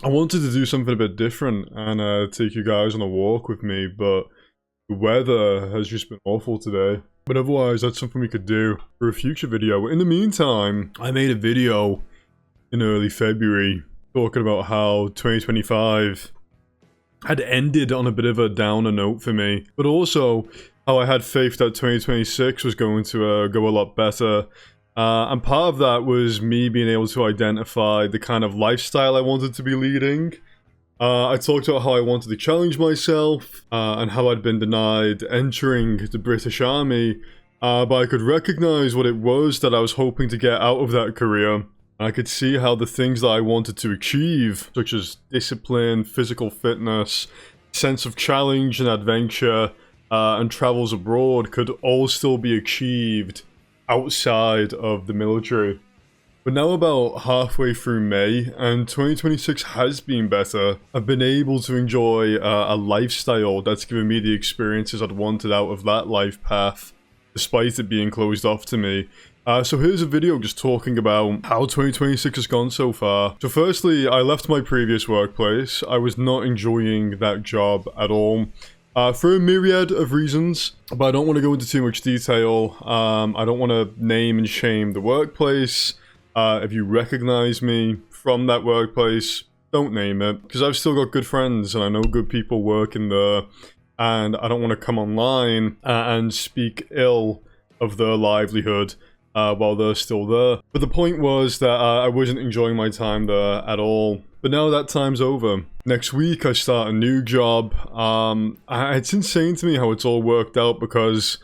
I wanted to do something a bit different and take you guys on a walk with me, but the weather has just been awful today. But otherwise, that's something we could do for a future video. In the meantime, I made a video in early February talking about how 2025 had ended on a bit of a downer note for me, but also how I had faith that 2026 was going to go a lot better. And part of that was me being able to identify the kind of lifestyle I wanted to be leading. I talked about how I wanted to challenge myself, and how I'd been denied entering the British Army, but I could recognize what it was that I was hoping to get out of that career. I could see how the things that I wanted to achieve, such as discipline, physical fitness, sense of challenge and adventure, and travels abroad, could all still be achieved outside of the military. But now about halfway through May, and 2026 has been better. I've been able to enjoy a lifestyle that's given me the experiences I'd wanted out of that life path, despite it being closed off to me. So here's a video just talking about how 2026 has gone so far. So firstly, I left my previous workplace. I was not enjoying that job at all. For a myriad of reasons, but I don't want to go into too much detail. I don't want to name and shame the workplace. If you recognize me from that workplace, don't name it, because I've still got good friends and I know good people working there, and I don't want to come online and speak ill of their livelihood while they're still there. But the point was that I wasn't enjoying my time there at all. But now that time's over. Next week I start a new job. It's insane to me how it's all worked out, because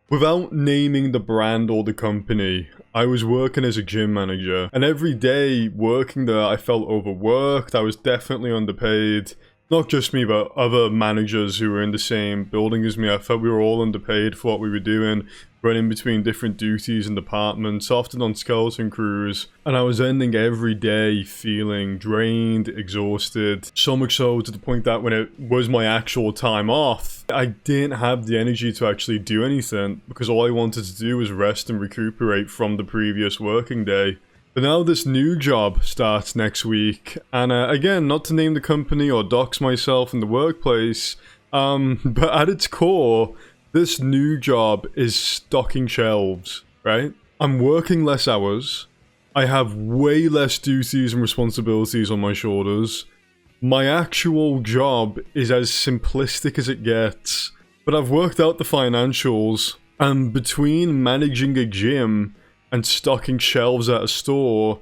without naming the brand or the company, I was working as a gym manager, and every day working there I felt overworked. I was definitely underpaid. Not just me, but other managers who were in the same building as me. I felt we were all underpaid for what we were doing, running between different duties and departments, often on skeleton crews. And I was ending every day feeling drained, exhausted. So much so to the point that when it was my actual time off, I didn't have the energy to actually do anything, because all I wanted to do was rest and recuperate from the previous working day. But now this new job starts next week, and again, not to name the company or dox myself in the workplace, but at its core, this new job is stocking shelves, right? I'm working less hours, I have way less duties and responsibilities on my shoulders. My actual job is as simplistic as it gets, but I've worked out the financials, and between managing a gym and stocking shelves at a store,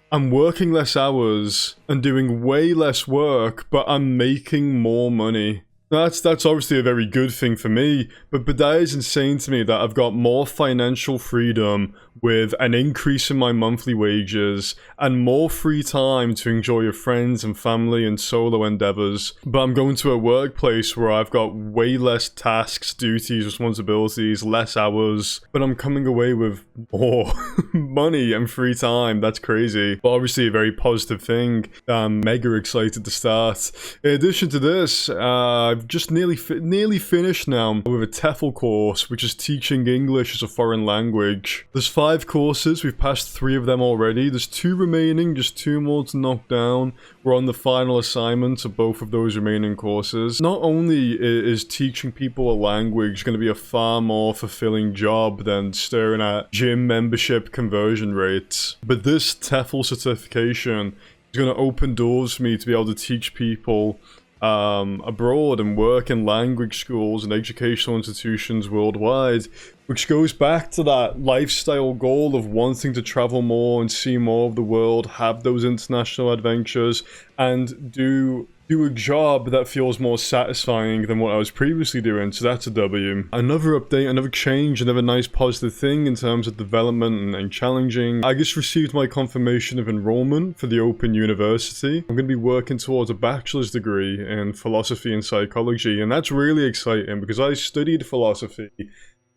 I'm working less hours and doing way less work, but I'm making more money. That's obviously a very good thing for me, but that is insane to me that I've got more financial freedom with an increase in my monthly wages and more free time to enjoy with friends and family and solo endeavors. But I'm going to a workplace where I've got way less tasks, duties, responsibilities, less hours, but I'm coming away with more money and free time. That's crazy, but obviously a very positive thing. I'm mega excited to start. In addition to this, I've just nearly finished now with a TEFL course, which is teaching English as a foreign language. There's 5 courses, we've passed 3 of them already. There's 2 remaining, just 2 more to knock down. We're on the final assignments of both of those remaining courses. Not only is teaching people a language going to be a far more fulfilling job than staring at gym membership conversion rates, but this TEFL certification is going to open doors for me to be able to teach people abroad and work in language schools and educational institutions worldwide, which goes back to that lifestyle goal of wanting to travel more and see more of the world, have those international adventures, and do a job that feels more satisfying than what I was previously doing. So that's a W. Another update, another change, another nice positive thing in terms of development and challenging. I just received my confirmation of enrollment for the Open University. I'm going to be working towards a bachelor's degree in philosophy and psychology, and that's really exciting because I studied philosophy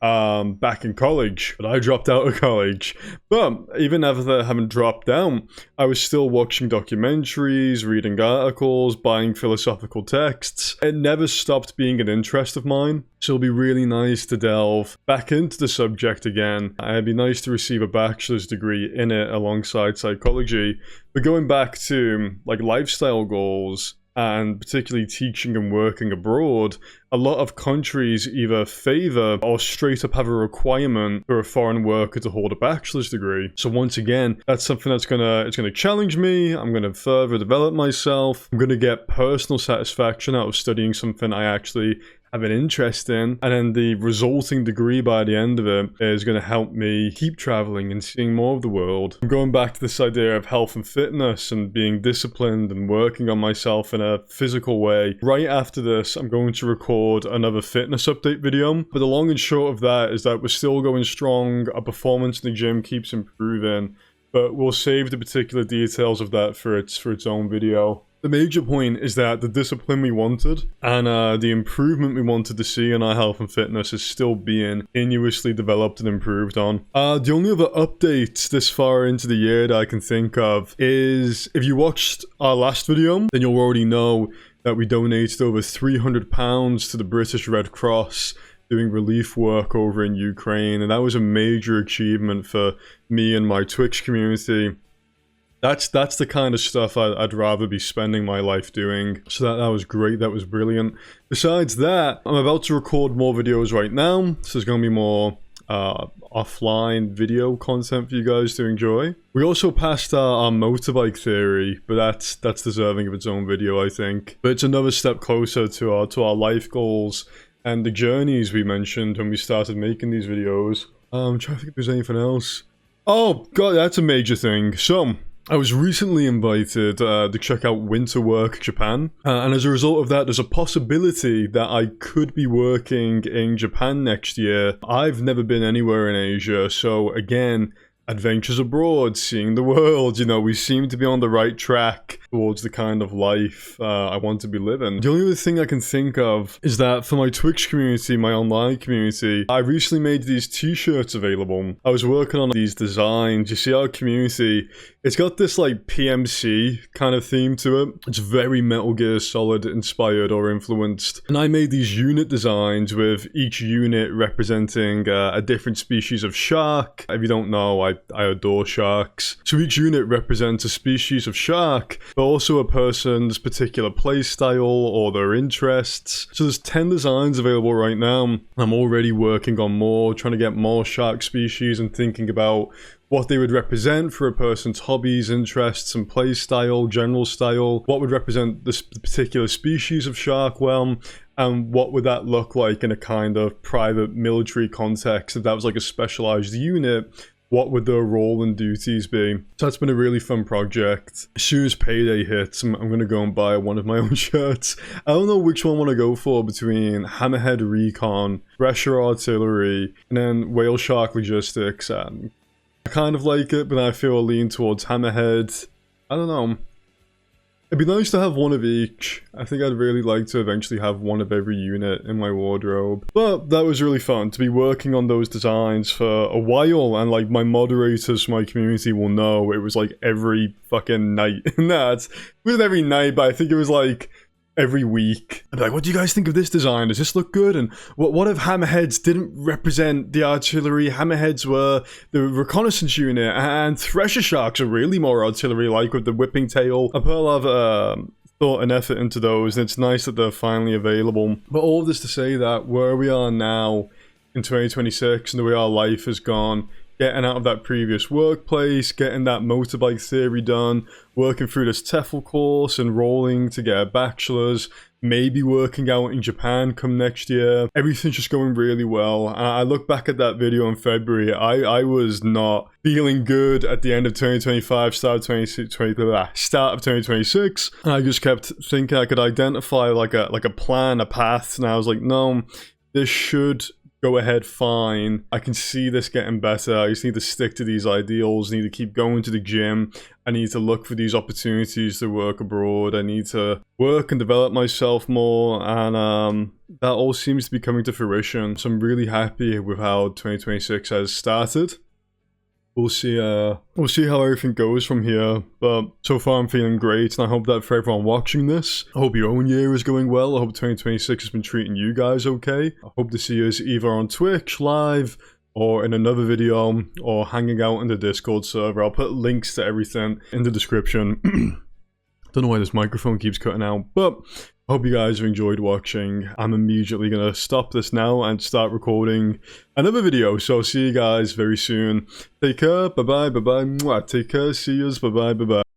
back in college, but I dropped out of college. But even after having dropped out, I was still watching documentaries, reading articles, buying philosophical texts. It never stopped being an interest of mine. So it'll be really nice to delve back into the subject again. It'd be nice to receive a bachelor's degree in it alongside psychology. But going back to like lifestyle goals, and particularly teaching and working abroad, a lot of countries either favor or straight up have a requirement for a foreign worker to hold a bachelor's degree. So once again, that's something that's it's gonna challenge me. I'm gonna further develop myself. I'm gonna get personal satisfaction out of studying something I actually have an interest in, and then the resulting degree by the end of it is going to help me keep traveling and seeing more of the world. I'm going back to this idea of health and fitness and being disciplined and working on myself in a physical way. Right after this, I'm going to record another fitness update video, but the long and short of that is that we're still going strong. Our performance in the gym keeps improving, but we'll save the particular details of that for its own video. The major point is that the discipline we wanted and the improvement we wanted to see in our health and fitness is still being continuously developed and improved on. The only other updates this far into the year that I can think of is, if you watched our last video, then you'll already know that we donated over £300 to the British Red Cross doing relief work over in Ukraine, and that was a major achievement for me and my Twitch community. That's the kind of stuff I'd rather be spending my life doing. So that was great. That was brilliant. Besides that, I'm about to record more videos right now. So there's going to be more offline video content for you guys to enjoy. We also passed our motorbike theory, but that's deserving of its own video, I think. But it's another step closer to our life goals and the journeys we mentioned when we started making these videos. I'm trying to think if there's anything else. Oh god, that's a major thing. So I was recently invited to check out Winter Work Japan, and as a result of that, there's a possibility that I could be working in Japan next year. I've never been anywhere in Asia, so again, adventures abroad, seeing the world, you know, we seem to be on the right track towards the kind of life I want to be living. The only other thing I can think of is that for my Twitch community, my online community, I recently made these t-shirts available. I was working on these designs. You see our community, it's got this like PMC kind of theme to it. It's very Metal Gear Solid inspired or influenced. And I made these unit designs with each unit representing a different species of shark. If you don't know, I adore sharks. So each unit represents a species of shark, but also a person's particular playstyle or their interests. So there's 10 designs available right now. I'm already working on more, trying to get more shark species and thinking about what they would represent for a person's hobbies, interests, and playstyle, general style. What would represent this particular species of shark well, and what would that look like in a kind of private military context if that was like a specialized unit? What would their role and duties be? So that's been a really fun project. As soon as payday hits, I'm going to go and buy one of my own shirts. I don't know which one I want to go for between Hammerhead Recon, Thresher Artillery, and then Whale Shark Logistics. I kind of like it, but I feel a lean towards Hammerhead. I don't know. It'd be nice to have one of each. I think I'd really like to eventually have one of every unit in my wardrobe. But that was really fun to be working on those designs for a while, and like my moderators, my community will know it was like every fucking night. Nah, it wasn't every night, but I think it was like every week. I'd be like, what do you guys think of this design? Does this look good? And what if Hammerheads didn't represent the artillery? Hammerheads were the reconnaissance unit, and Thresher Sharks are really more artillery-like with the whipping tail. I put a lot of thought and effort into those, and it's nice that they're finally available. But all of this to say that where we are now in 2026 and the way our life has gone, getting out of that previous workplace, getting that motorbike theory done, working through this TEFL course, enrolling to get a bachelor's, maybe working out in Japan come next year. Everything's just going really well. I look back at that video in February, I was not feeling good at the end of 2025, start of 2026, and I just kept thinking I could identify like a plan, a path, and I was like, no, this should go ahead, fine. I can see this getting better. I just need to stick to these ideals. I need to keep going to the gym. I need to look for these opportunities to work abroad. I need to work and develop myself more. And that all seems to be coming to fruition. So I'm really happy with how 2026 has started. We'll see how everything goes from here, but so far I'm feeling great, and I hope that for everyone watching this, I hope your own year is going well. I hope 2026 has been treating you guys okay. I hope to see us either on Twitch live, or in another video, or hanging out in the Discord server. I'll put links to everything in the description. Don't know why this microphone keeps cutting out, but I hope you guys have enjoyed watching. I'm immediately going to stop this now and start recording another video. So I'll see you guys very soon. Take care. Bye-bye. Bye-bye. Take care. See yous. Bye-bye. Bye-bye.